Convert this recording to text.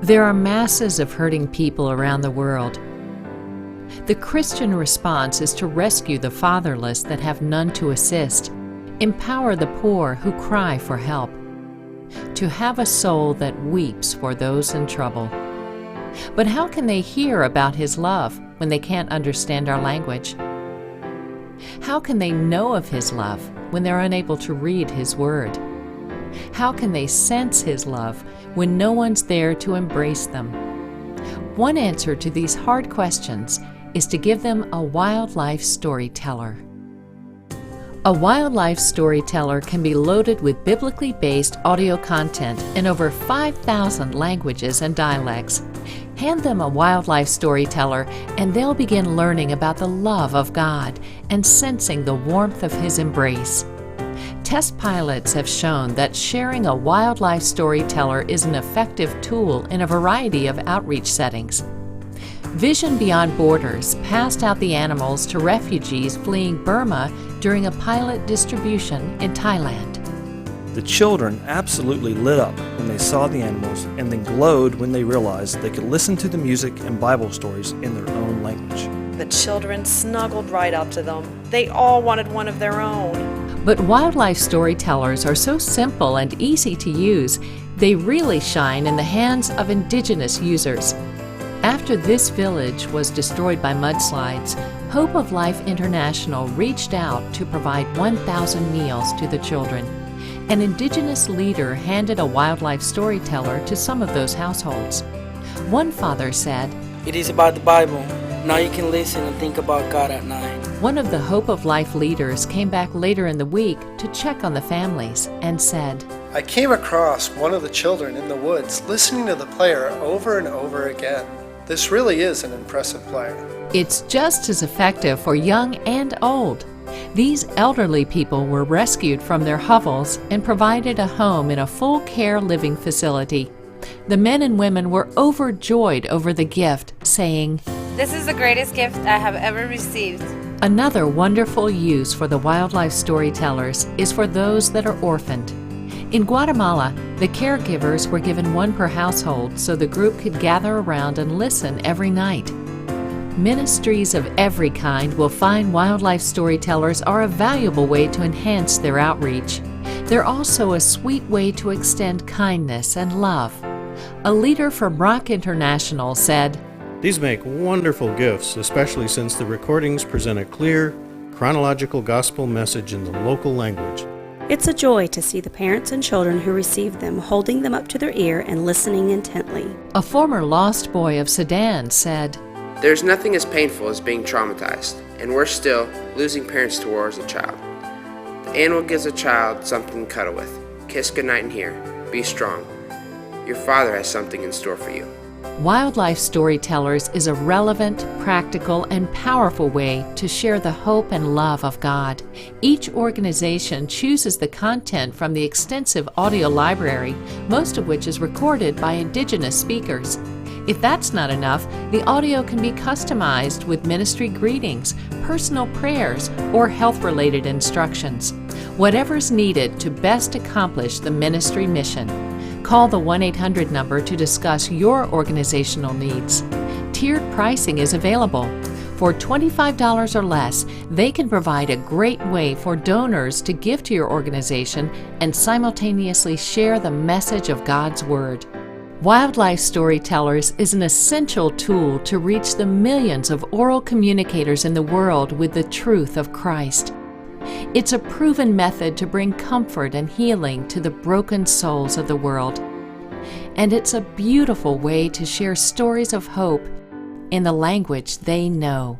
There are masses of hurting people around the world. The Christian response is to rescue the fatherless that have none to assist, empower the poor who cry for help, to have a soul that weeps for those in trouble. But how can they hear about His love when they can't understand our language? How can they know of His love when they're unable to read His Word? How can they sense His love when no one's there to embrace them? One answer to these hard questions is to give them a wildlife storyteller. A wildlife storyteller can be loaded with biblically based audio content in over 5,000 languages and dialects. Hand them a wildlife storyteller and they'll begin learning about the love of God and sensing the warmth of His embrace. Test pilots have shown that sharing a wildlife storyteller is an effective tool in a variety of outreach settings. Vision Beyond Borders passed out the animals to refugees fleeing Burma during a pilot distribution in Thailand. The children absolutely lit up when they saw the animals and then glowed when they realized they could listen to the music and Bible stories in their own language. The children snuggled right up to them. They all wanted one of their own. But wildlife storytellers are so simple and easy to use, they really shine in the hands of indigenous users. After this village was destroyed by mudslides, Hope of Life International reached out to provide 1,000 meals to the children. An indigenous leader handed a wildlife storyteller to some of those households. One father said, "It is about the Bible. Now you can listen and think about God at night." One of the Hope of Life leaders came back later in the week to check on the families and said, "I came across one of the children in the woods listening to the player over and over again. This really is an impressive player." It's just as effective for young and old. These elderly people were rescued from their hovels and provided a home in a full care living facility. The men and women were overjoyed over the gift, saying, "This is the greatest gift I have ever received." Another wonderful use for the wildlife storytellers is for those that are orphaned. In Guatemala, the caregivers were given one per household so the group could gather around and listen every night. Ministries of every kind will find wildlife storytellers are a valuable way to enhance their outreach. They're also a sweet way to extend kindness and love. A leader from Rock International said, "These make wonderful gifts, especially since the recordings present a clear, chronological gospel message in the local language. It's a joy to see the parents and children who receive them holding them up to their ear and listening intently." A former lost boy of Sudan said, "There's nothing as painful as being traumatized, and worse still, losing parents to war as a child. The animal gives a child something to cuddle with. Kiss goodnight in here. Be strong. Your Father has something in store for you." Wildlife Storytellers is a relevant, practical, and powerful way to share the hope and love of God. Each organization chooses the content from the extensive audio library, most of which is recorded by indigenous speakers. If that's not enough, the audio can be customized with ministry greetings, personal prayers, or health-related instructions. Whatever's needed to best accomplish the ministry mission. Call the 1-800 number to discuss your organizational needs. Tiered pricing is available. For $25 or less, they can provide a great way for donors to give to your organization and simultaneously share the message of God's Word. Wildlife Storytellers is an essential tool to reach the millions of oral communicators in the world with the truth of Christ. It's a proven method to bring comfort and healing to the broken souls of the world. And it's a beautiful way to share stories of hope in the language they know.